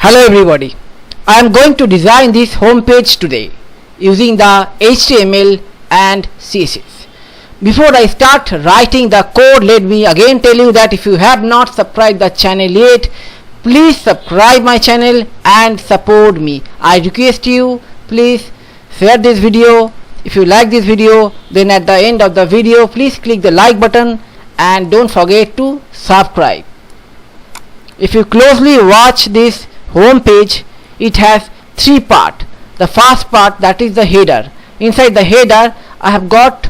Hello everybody, I am going to design this home page today using the HTML and CSS. Before I start writing the code, let me again tell you that if you have not subscribed the channel yet, please subscribe my channel and support me. I request you, please share this video. If you like this video, then at the end of the video please click the like button and don't forget to subscribe. If you closely watch this home page, it has three parts. The first part, that is the header. Inside the header I have got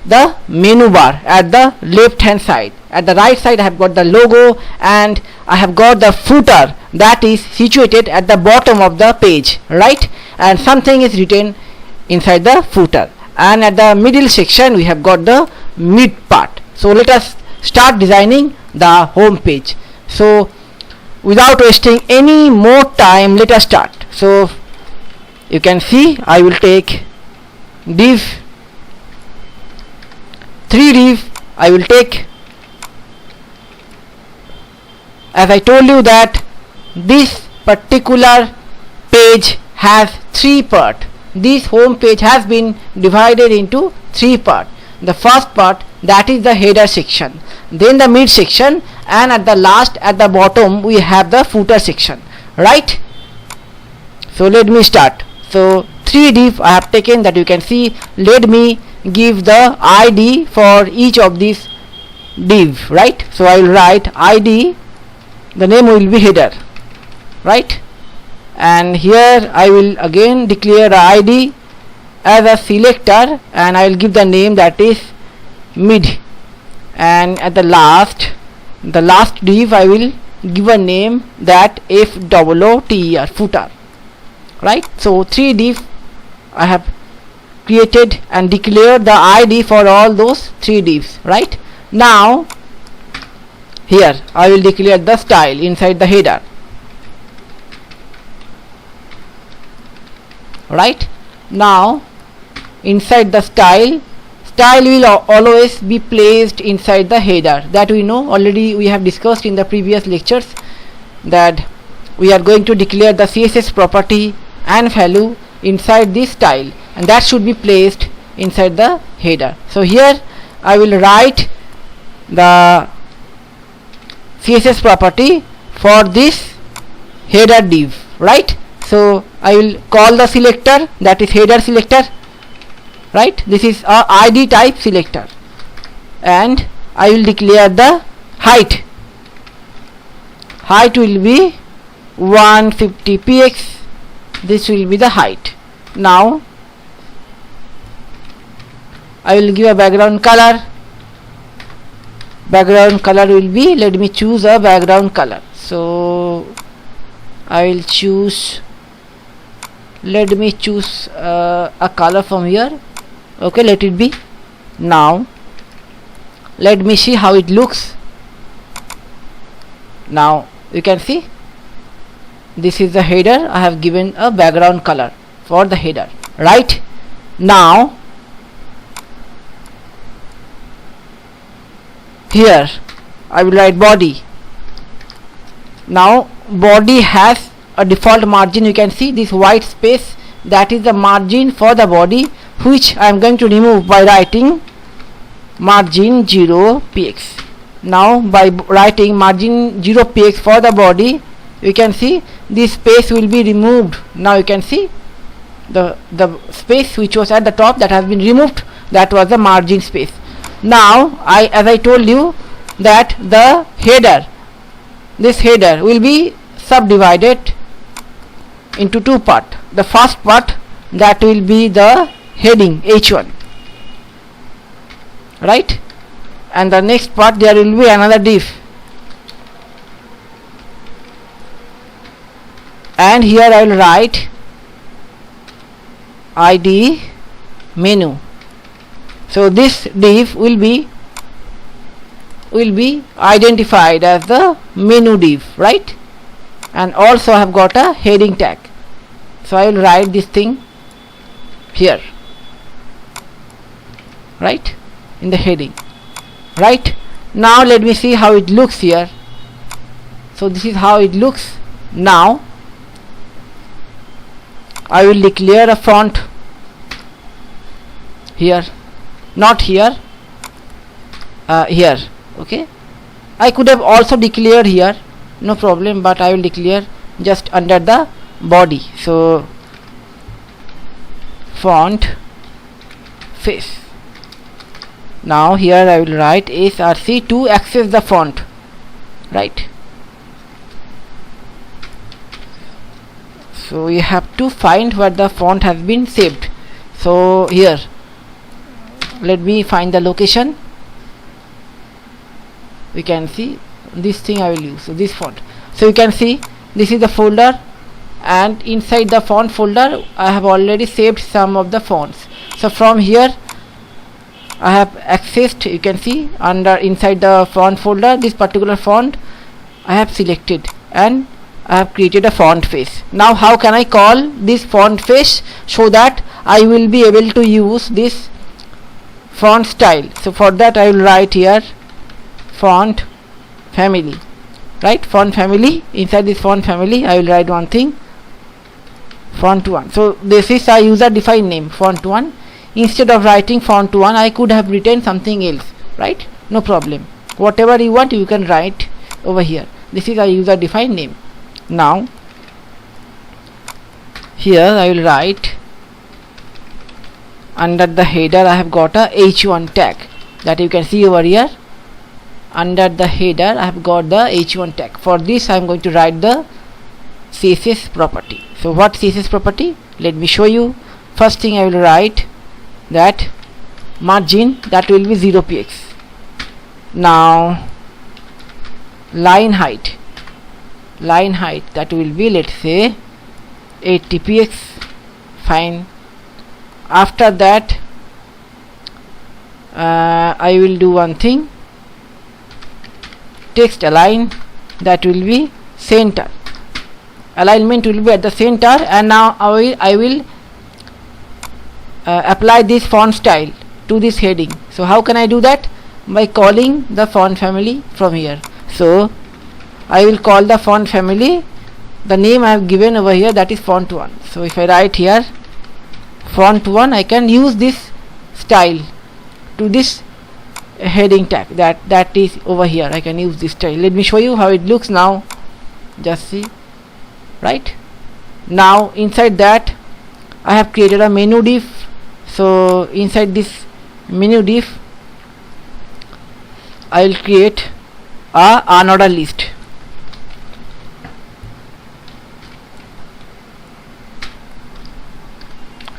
the menu bar at the left hand side. At the right side I have got the logo, and I have got the footer that is situated at the bottom of the page, right? And something is written inside the footer, and at the middle section we have got the mid part. So let us start designing the home page. So without wasting any more time, let us start. So you can see I will take div, 3 div. I will take, as I told you that this particular page has 3 parts. This home page has been divided into 3 parts. The first part, that is the header section, then the mid section, and at the last, at the bottom, we have the footer section, right? So let me start. So 3 div I have taken, that you can see. Let me give the ID for each of these div, right? So I will write ID, the name will be header, right? And here I will again declare the ID as a selector, and I will give the name, that is mid. And at the last div I will give a name, that FOOTER, footer, right? So 3 div I have created and declared the ID for all those 3 divs, right? Now here I will declare the style inside the header, right? Now inside the style will always be placed inside the header. That we know already, we have discussed in the previous lectures that we are going to declare the CSS property and value inside this style, and that should be placed inside the header. So here I will write the CSS property for this header div, right? So I will call the selector, that is header selector, right? This is a ID type selector, and I will declare the height. Height will be 150 px. This will be the height. Now I will give a background color. Background color will be, let me choose a background color. So I will choose, let me choose a color from here. Okay, let it be. Now let me see how it looks. Now you can see this is the header. I have given a background color for the header, right? Now here I will write body. Now body has a default margin. You can see this white space, that is the margin for the body, which I am going to remove by writing margin 0 px. Now by writing margin 0 px for the body, you can see this space will be removed. Now you can see the space which was at the top, that has been removed. That was the margin space. Now as I told you that the header, this header will be subdivided into 2 parts. The first part, that will be the heading h1, right? And the next part, there will be another div, and here I will write ID menu. So this div will be identified as the menu div, right? And also I have got a heading tag. So I will write this thing here, right, in the heading, right? Now let me see how it looks here. So this is how it looks. Now I will declare a font here, not here, here. Okay, I could have also declared here, no problem, but I will declare just under the body. So font face. Now here I will write src to access the font, right? So you have to find where the font has been saved. So here, let me find the location. We can see this thing I will use, so this font. So you can see this is the folder, and inside the font folder I have already saved some of the fonts. So from here I have accessed, you can see under inside the font folder, this particular font I have selected, and I have created a font face. Now how can I call this font face so that I will be able to use this font style? So for that I will write here font family, right? Font family. Inside this font family I will write one thing, font1. So this is a user defined name, font1. Instead of writing font1 I could have written something else, right? No problem, whatever you want you can write over here. This is a user defined name. Now here I will write under the header I have got a h1 tag, that you can see over here. Under the header I have got the h1 tag. For this I am going to write the css property. So what css property? Let me show you. First thing I will write that margin, that will be 0px. Now line height, that will be, let's say, 80px. Fine. After that I will do one thing, text align, that will be center, alignment will be at the center. And now I will apply this font style to this heading. So how can I do that? By calling the font family from here. So I will call the font family, the name I have given over here, that is font1. So if I write here font1, I can use this style to this heading tag, that is over here. I can use this style. Let me show you how it looks now. Just see, right? Now inside that I have created a menu div. So inside this menu div I will create a unordered list.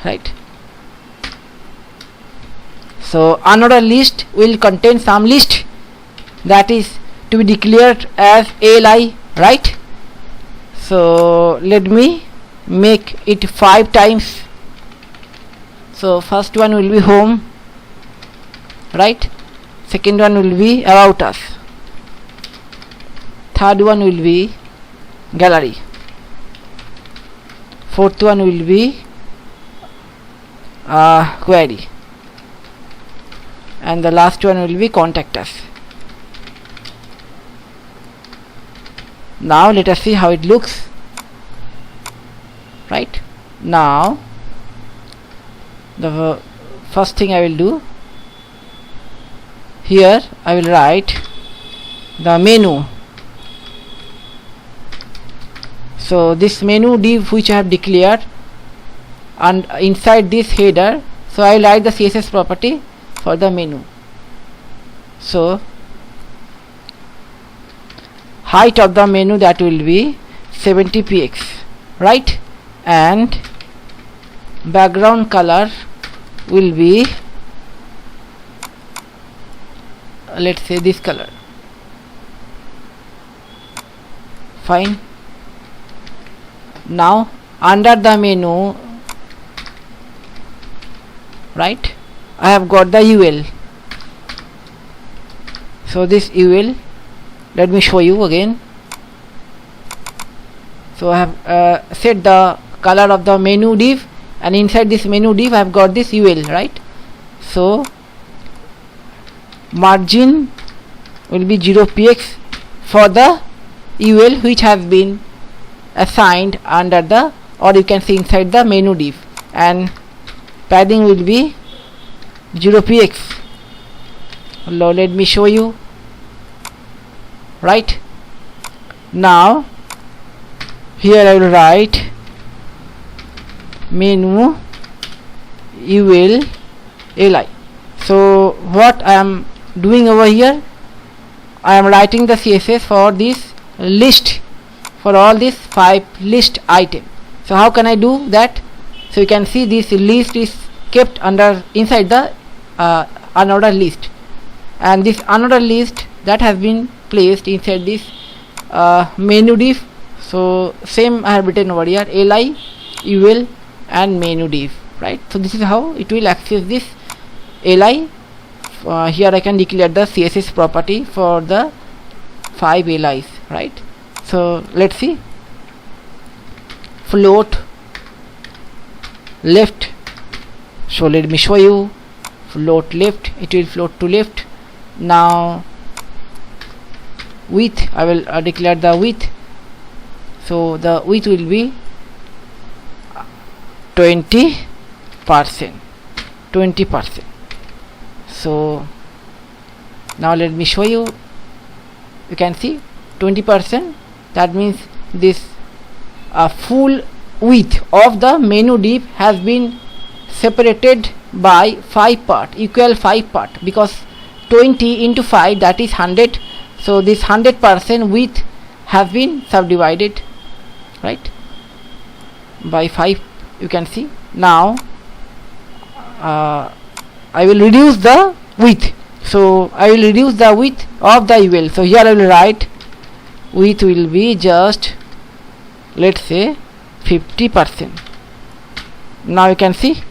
Right. So unordered list will contain some list that is to be declared as ali, right? So let me make it 5 times. So first one will be home, right? Second one will be about us. Third one will be gallery. Fourth one will be query, and the last one will be contact us. Now let us see how it looks. Right, now the first thing I will do, here I will write the menu. So this menu div which I have declared, and inside this header, so I will write the css property for the menu. So height of the menu, that will be 70px, right? And background color will be, let's say, this color. Fine. Now under the menu, right, I have got the UL. So this UL, let me show you again. So I have set the color of the menu div, and inside this menu div I have got this UL, right? So margin will be 0px for the UL which has been assigned under the or you can see inside the menu div, and padding will be 0px. Now let me show you. Right, now here I will write menu UL li. So what I am doing over here, I am writing the CSS for this list, for all these 5 list item. So how can I do that? So you can see this list is kept inside the unordered list, and this unordered list that has been placed inside this menu div. So same I have written over here, li, ul and menu div, right? So this is how it will access this li. Here I can declare the CSS property for the 5 LIs, right? So let's see. Float left. So let me show you. Float left, it will float to left. Now width, I will declare the width. So the width will be 20%. So now let me show you. You can see 20%, that means this full width of the menu div has been separated by 5 part, equal 5 part, because 20 into 5, that is 100. So this 100% width has been subdivided, right, by 5. You can see. Now I will reduce the width. So I will reduce the width of the UL. So here I will write width will be just, let's say, 50%. Now you can see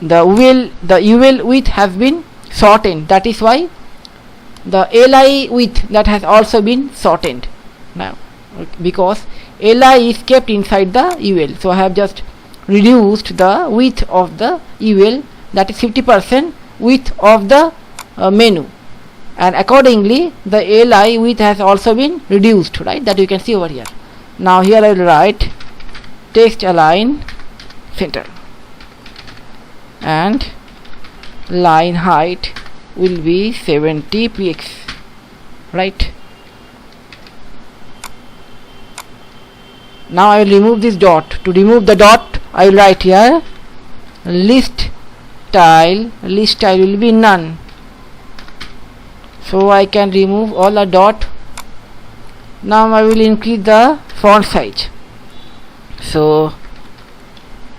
the UL width has been shortened. That is why the li width that has also been shortened now, because li is kept inside the UL. So I have just reduced the width of the UL, that is 50% width of the menu, and accordingly the li width has also been reduced, right? That you can see over here. Now here I will write text align center, and line height will be 70px, right? Now I will remove this dot. To remove the dot, I will write here list style will be none. So I can remove all the dot. Now I will increase the font size. So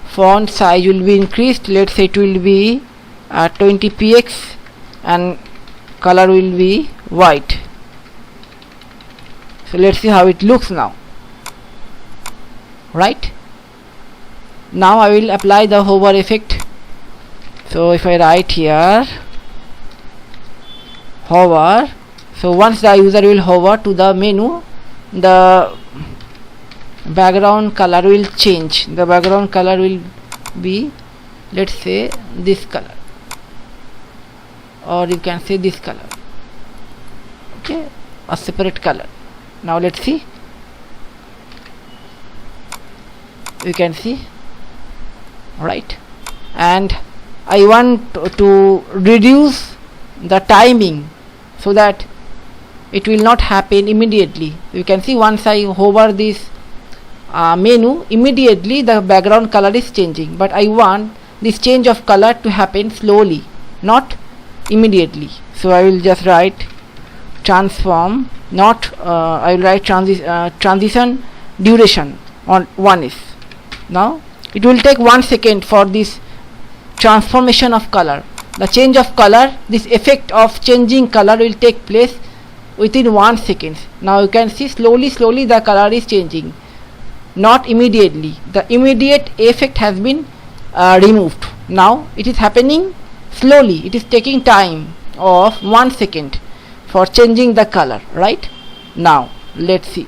font size will be increased. Let's say it will be 20px, and color will be white. So let's see how it looks now, right? Now I will apply the hover effect. So if I write here hover, so once the user will hover to the menu, the background color will change. The background color will be, let's say, this color, or you can say this color, okay, a separate color. Now let's see. You can see, right? And I want to reduce the timing so that it will not happen immediately. You can see once I hover this menu, immediately the background color is changing, but I want this change of color to happen slowly, not immediately. So I will just write transform, not I will write transition duration on 1 is. Now it will take 1 second for this transformation of color, the change of color. This effect of changing color will take place within 1 second. Now you can see slowly the color is changing, not immediately. The immediate effect has been removed. Now it is happening slowly. It is taking time of 1 second for changing the color, right? Now let's see.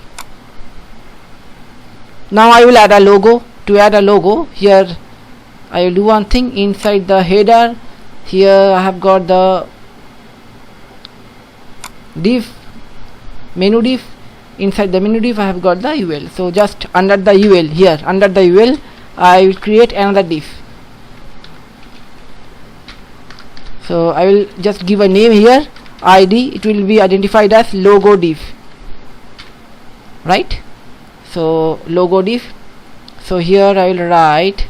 Now I will add a logo. To add a logo, here I will do one thing. Inside the header, here I have got the div, menu div, inside the menu div I have got the UL. So just under the UL, here under the UL I will create another div. So I will just give a name here, ID, it will be identified as logo div, right? So logo div. So here I will write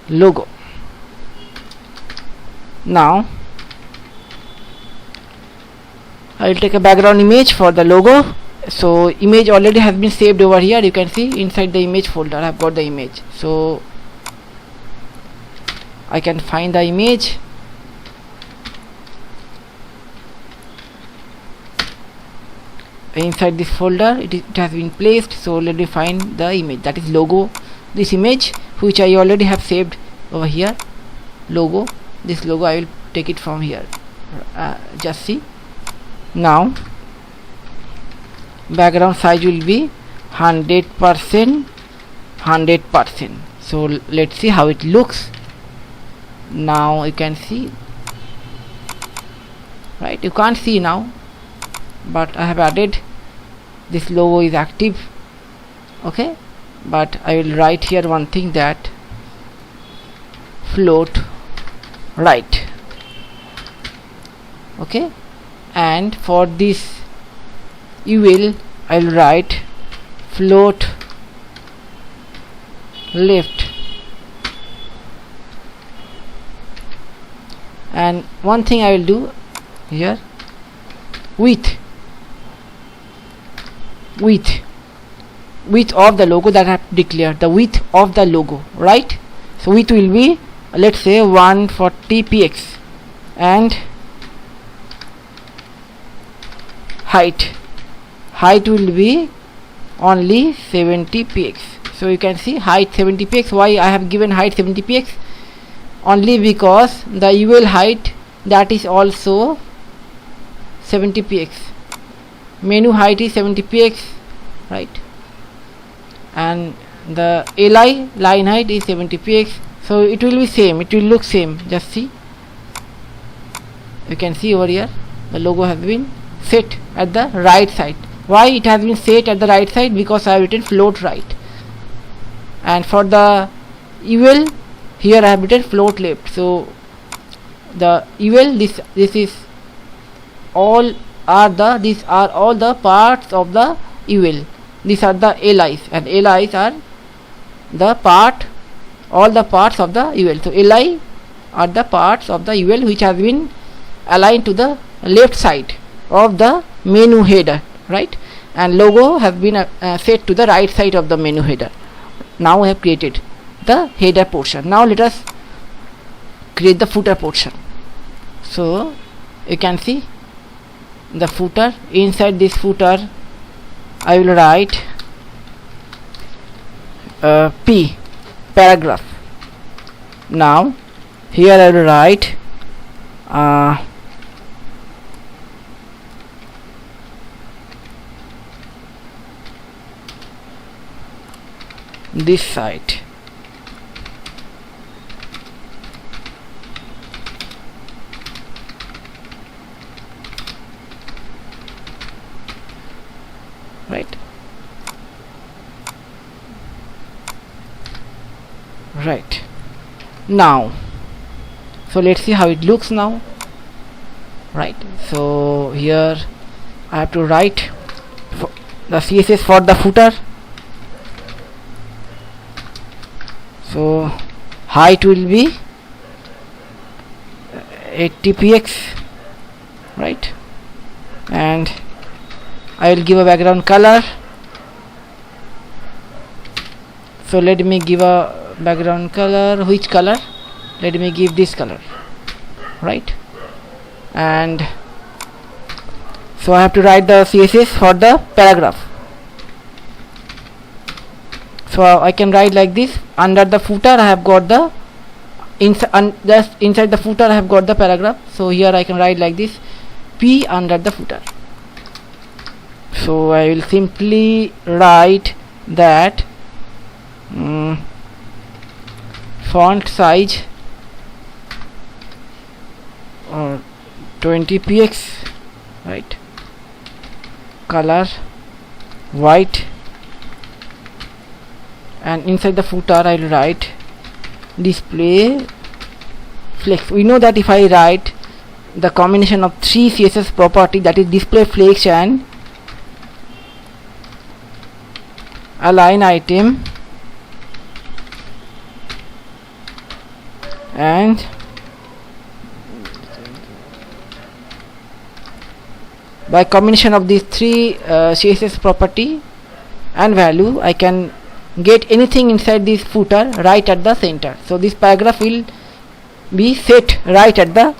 logo. Now I will take a background image for the logo. So image already has been saved over here. You can see inside the image folder I have got the image. So I can find the image. Inside this folder it has been placed. So let me find the image, that is logo, this image which I already have saved over here. Logo, this logo I will take it from here. Just see. Now background size will be 100%. So let's see how it looks. Now you can see, right? You can't see now, but I have added this logo is active, okay? But I will write here one thing, that float right, okay? And for this UL I will write float left. And one thing I will do here, width of the logo, that I have declared the width of the logo, right? So width will be, let's say, 140 px, and height will be only 70 px. So you can see height 70 px. Why I have given height 70 px? Only because the UL height, that is also 70 px. Menu height is 70 px, right? And the LI line height is 70 px. So it will be same, it will look same. Just see, you can see over here the logo has been set at the right side. Why it has been set at the right side? Because I have written float right. And for the UL, here I have written float left. So the UL, this is all are the, these are all the parts of the UL. These are the LIs, and LIs are the part, all the parts of the UL. So LI are the parts of the UL which has been aligned to the left side of the menu header, right? And logo have been set to the right side of the menu header. Now we have created the header portion. Now let us create the footer portion. So you can see the footer. Inside this footer I will write P, paragraph. Now here I will write this site, right? Now, so let's see how it looks now, right? So here I have to write the CSS for the footer. So height will be 80 px, right? And I will give a background color. So let me give a background color. Which color? Let me give this color, right? And so I have to write the CSS for the paragraph. So I can write like this. Under the footer I have got the just inside the footer I have got the paragraph. So here I can write like this, P under the footer. So I will simply write that font size 20 px, right? Color white, and inside the footer I will write display flex. We know that if I write the combination of three CSS property, that is display flex and align item and by combination of these three CSS property and value, I can get anything inside this footer right at the center. So this paragraph will be set right at the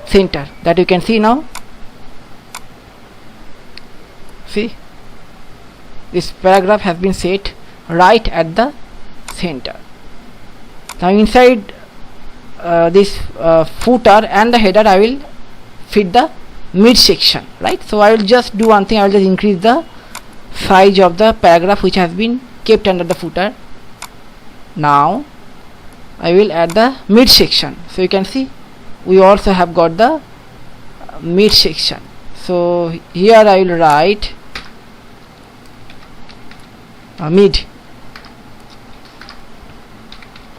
center, that you can see now. See, this paragraph has been set right at the center. Now inside this footer and the header I will fit the midsection, right? So I will just do one thing, I will just increase the size of the paragraph which has been kept under the footer. Now I will add the midsection. So you can see we also have got the midsection. So here I will write mid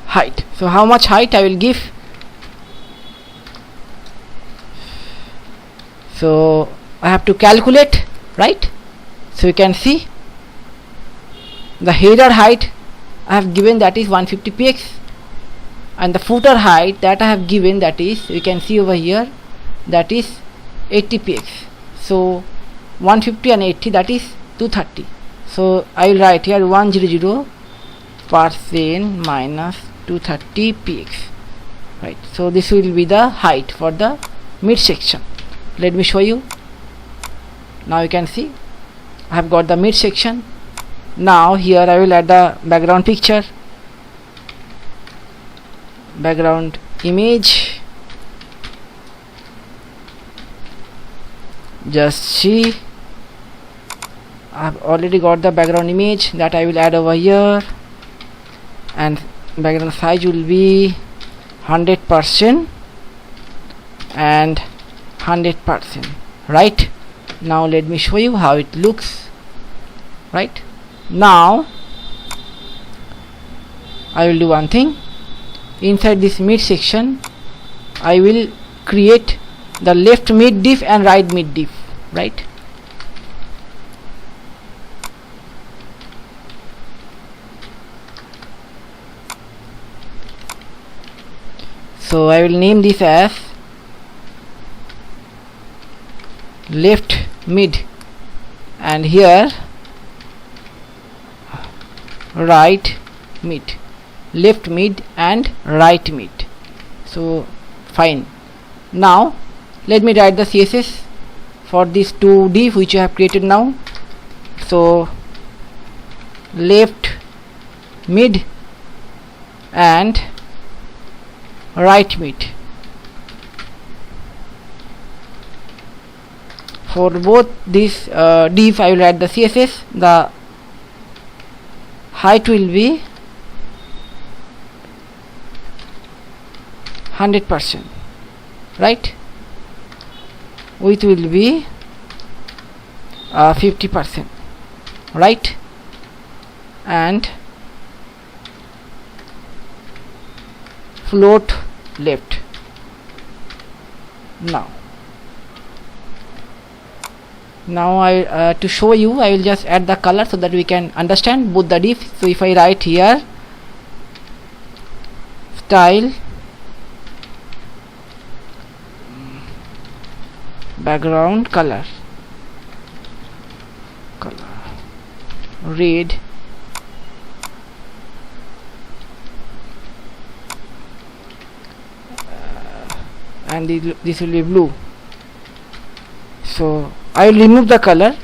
height. So how much height I will give? So I have to calculate, right? So you can see the header height I have given, that is 150 px, and the footer height that I have given, that is, you can see over here, that is 80 px. So 150 and 80, that is 230. So I will write here 100% minus 230 px, right? So this will be the height for the midsection. Let me show you. Now you can see I have got the midsection. Now here I will add the background picture, background image. Just see, I have already got the background image that I will add over here, and background size will be 100% and 100%, right? Now let me show you how it looks, right? Now I will do one thing. Inside this midsection I will create the left mid diff and right mid diff, right? So I will name this as left mid, and here right mid, left mid and right mid. So fine. Now let me write the CSS for these two div which I have created now. So left mid and right mid. For both these div I will add the CSS. The height will be 100%, right? Width will be 50%, right? And float left. Now I to show you I will just add the color so that we can understand both the diff. So if I write here style background color red and this will be blue. So I will remove the color.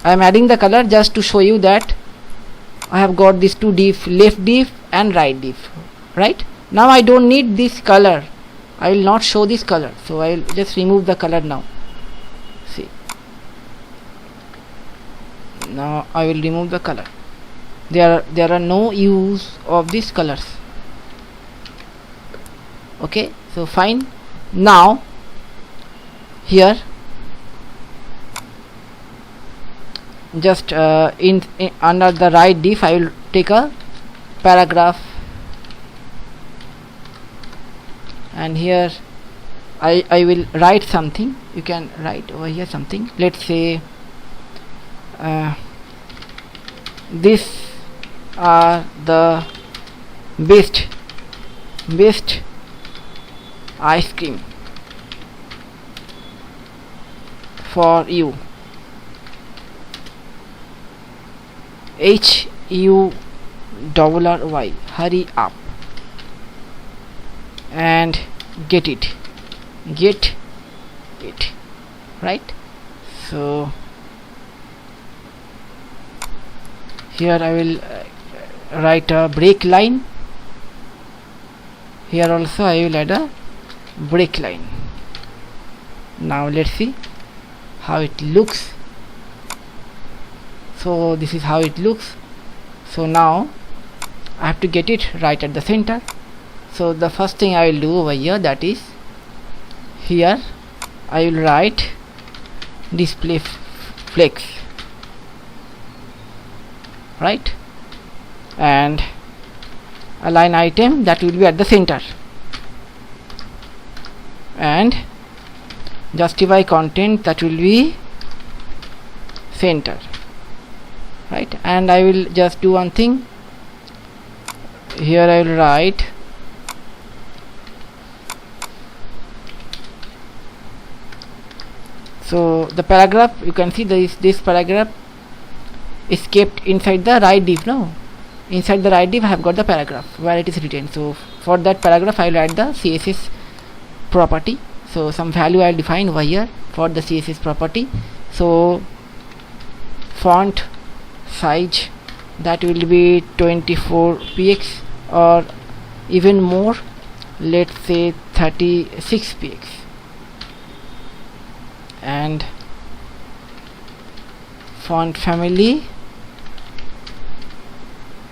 I am adding the color just to show you that I have got these two diff, left diff and right diff, right? Now I don't need this color, I will not show this color, so I will just remove the color now. See, now I will remove the color. There are no use of these colors. Okay, so fine. Now here just in under the right div I will take a paragraph, and here I will write something. You can write over here something. Let's say these are the best ice cream for you. HURRY, hurry up and get it, right? So here I will write a break line. Here also I will add a break line. Now let's see how it looks. So this is how it looks. So now I have to get it right at the center. So the first thing I will do over here, that is here I will write display flex, right, and align item, that will be at the center, and justify content, that will be center, right. And I will just do one thing. Here I will write so the paragraph, you can see this paragraph is kept inside the right div. No, inside the right div I have got the paragraph where it is written. So for that paragraph I will add the CSS property. So some value I will define over here for the CSS property. So font size, that will be 24 px or even more, let's say 36 px, and font family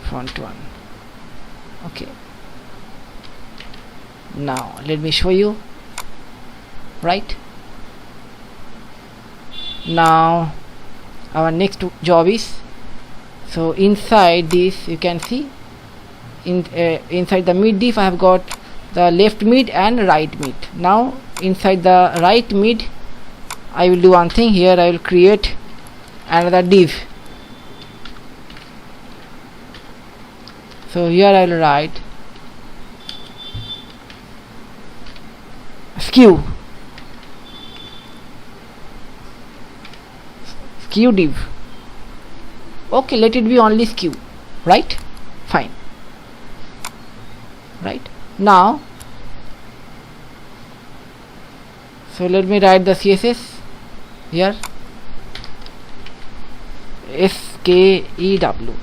font 1. Okay, now let me show you, right. Now our next job is, so inside this you can see inside the mid div I have got the left mid and right mid. Now inside the right mid I will do one thing. Here I will create another div. So here I will write skew div. Okay, let it be only skew, right? Fine, right. Now so let me write the CSS here, SKEW,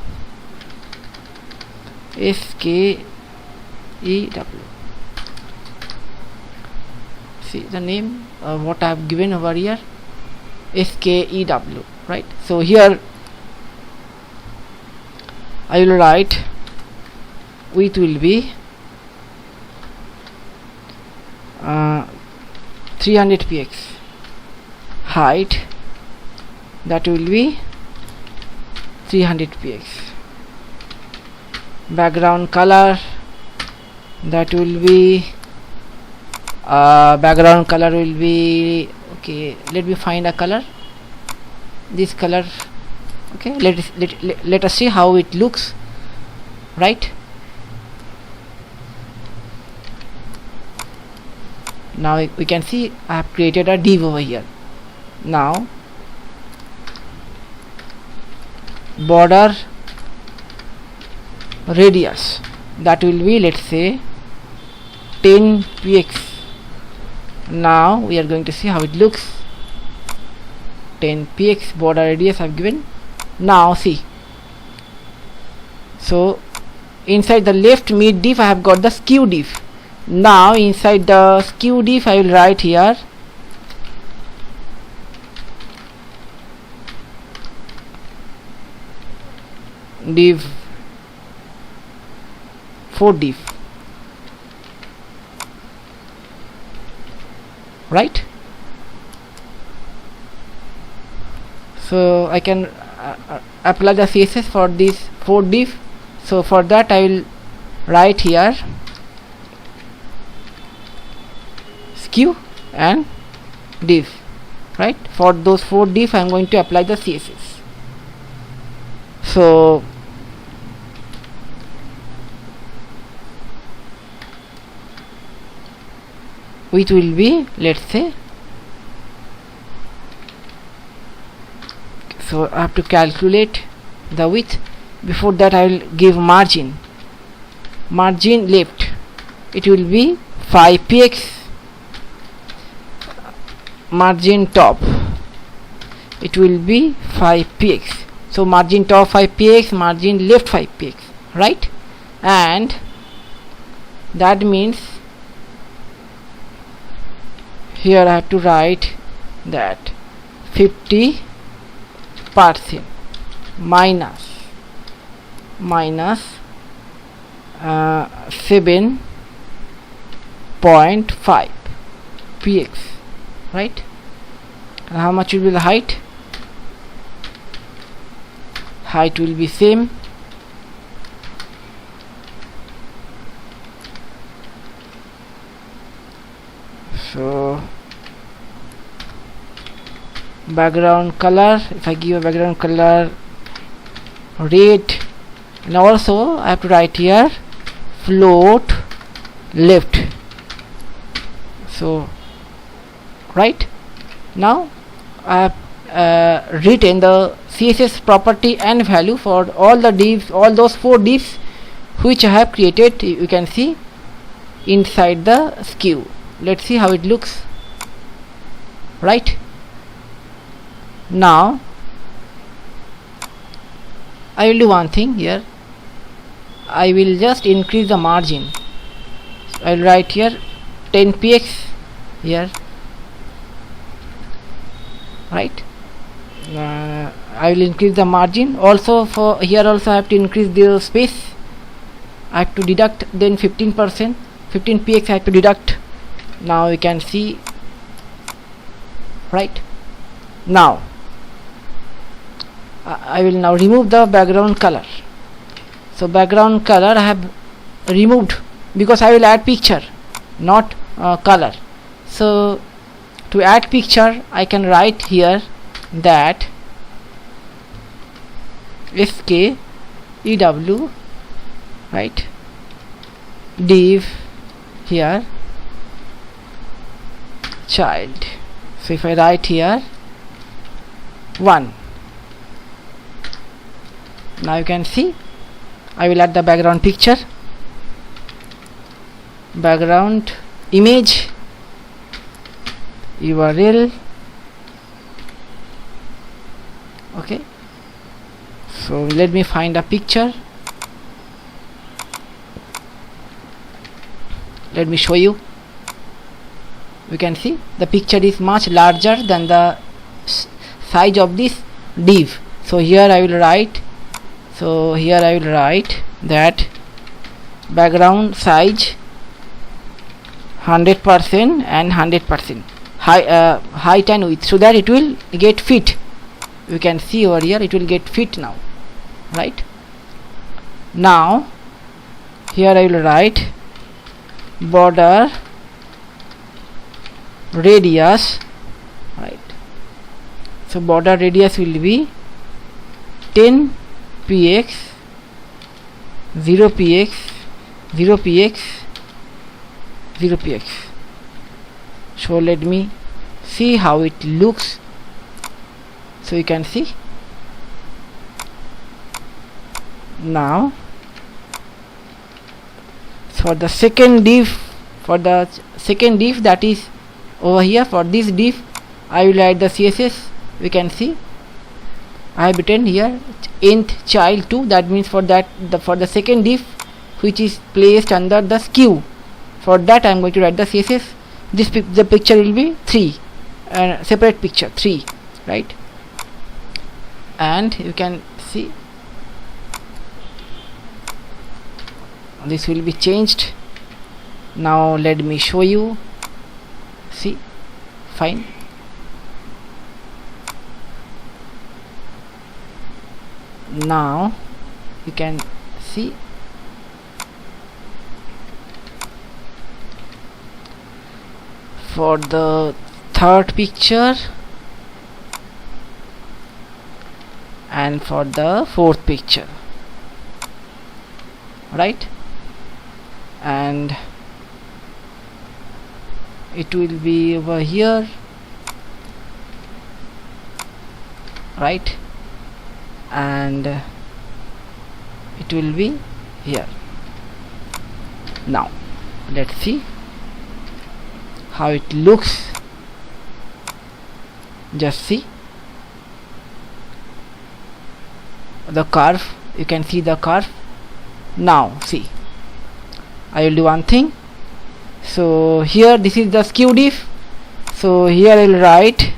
see the name what I have given over here, SKEW, right. So here I will write width will be 300 px, height, that will be 300 px, background color, that will be background color will be, okay, let me find a color, this color. Okay, let us see how it looks, right. Now we can see I have created a div over here. Now border radius, that will be, let's say 10 px. Now we are going to see how it looks. 10 px border radius I have given. Now see, so inside the left mid div I have got the skew div. Now inside the skew div I will write here div 4 div, right. So I can apply the CSS for this 4 div. So for that I will write here skew and div, right? For those 4 div I am going to apply the CSS. So which will be, let's say, so I have to calculate the width. Before that I will give margin left, it will be 5px. Margin top, it will be 5px. So margin top 5px, margin left 5px, right? And that means here I have to write that 50% minus 7.5 px, right? And how much will be the height? Height will be same. So background color, if I give a background color red, and also I have to write here float left. So right now I have written the CSS property and value for all the divs, all those 4 divs which I have created. You can see inside the skew. Let's see how it looks. Right now I will do one thing here. I will just increase the margin. So I will write here 10px here, right? I will increase the margin. Also for here also I have to increase the space. I have to deduct then 15%, 15px I have to deduct. Now you can see, right? Now I will now remove the background color. So background color I have removed because I will add picture, not color. So to add picture I can write here that skew, right, div here child. So if I write here 1, now you can see I will add the background picture, background image, URL. Okay, so let me find a picture. Let me show you. You can see the picture is much larger than the size of this div. So here I will write, that background size 100% and 100% height and width, so that it will get fit. You can see over here it will get fit now, right? Now here I will write border radius, right? So border radius will be 10px, 0px, 0px, 0px. So let me see how it looks. So you can see now. For the second div, that is over here, for this div I will add the CSS. We can see I have written here nth child 2. That means for that for the second div which is placed under the skew, for that I am going to write the CSS. The picture will be 3, separate picture 3, right? And you can see this will be changed. Now let me show you. See, fine. Now you can see for the third picture and for the fourth picture, right? And it will be over here, right? And it will be here. Now let's see how it looks. Just see the curve, you can see the curve. Now see, I will do one thing. So here this is the skew diff, so here I will write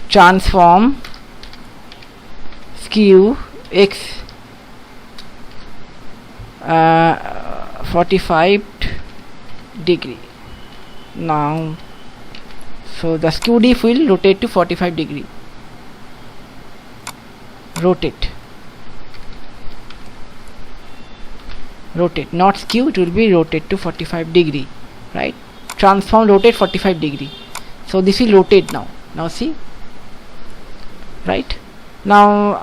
transform skew x 45 degree. Now so the skew diff will rotate to 45 degree. Rotate, not skew, it will be rotate to 45 degree, right? Transform, rotate 45 degree. So this will rotate now. Now see, right? Now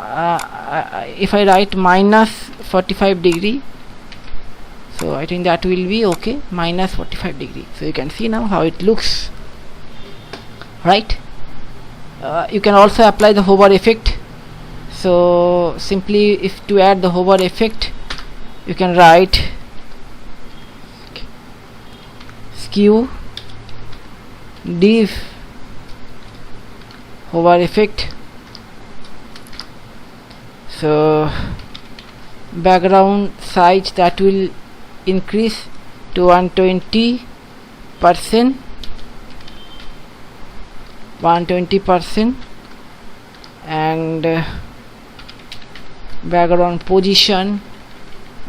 if I write minus 45 degree, so I think that will be okay, minus 45 degree. So you can see now how it looks, right? You can also apply the hover effect. So simply, if to add the hover effect, you can write skew diff hover effect. So background size, that will increase to 120%, 120%, and background position,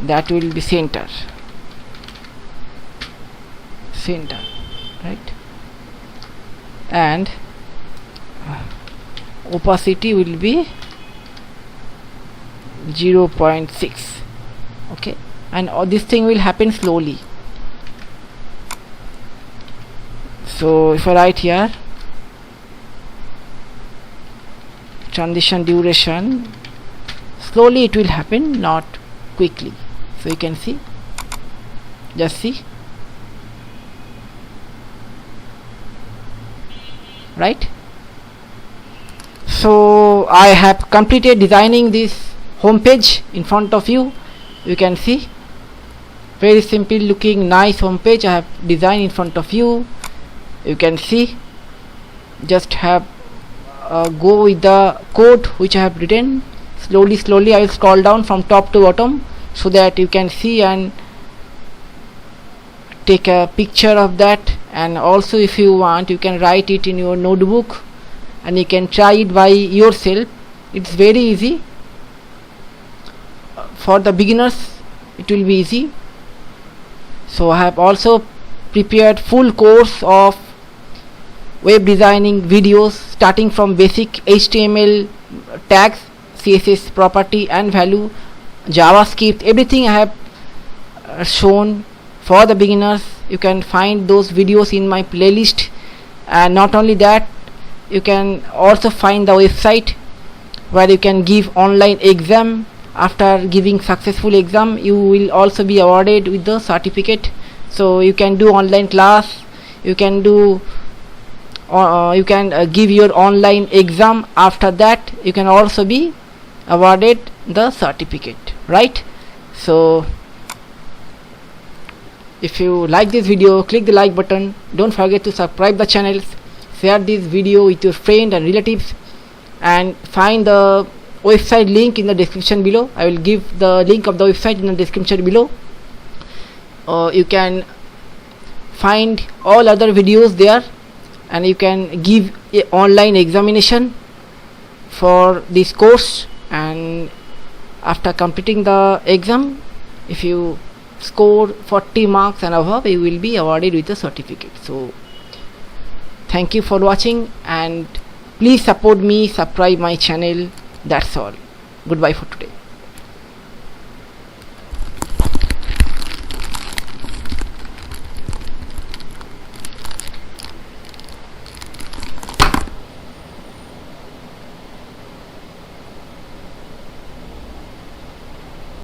that will be center, right? And opacity will be 0.6. okay, and all this thing will happen slowly. So if I write here transition duration, slowly it will happen, not quickly. So you can see, just see, right? So I have completed designing this home page in front of you. You can see, very simple looking nice home page I have designed in front of you. You can see, just have go with the code which I have written. Slowly I will scroll down from top to bottom so that you can see and take a picture of that. And also, if you want, you can write it in your notebook and you can try it by yourself. It's very easy. For the beginners it will be easy. So I have also prepared full course of web designing videos, starting from basic HTML tags, CSS property and value, JavaScript, everything I have shown for the beginners. You can find those videos in my playlist. And not only that, you can also find the website where you can give online exam. After giving successful exam, you will also be awarded with the certificate. So you can do online class, you can do give your online exam. After that, you can also be awarded the certificate, right? So if you like this video, click the like button. Don't forget to subscribe the channel, share this video with your friends and relatives, and find the website link in the description below. I will give the link of the website in the description below. You can find all other videos there, and you can give a online examination for this course. And after completing the exam, if you score 40 marks and above, you will be awarded with a certificate. So thank you for watching, and please support me, subscribe my channel. That's all. Goodbye for today.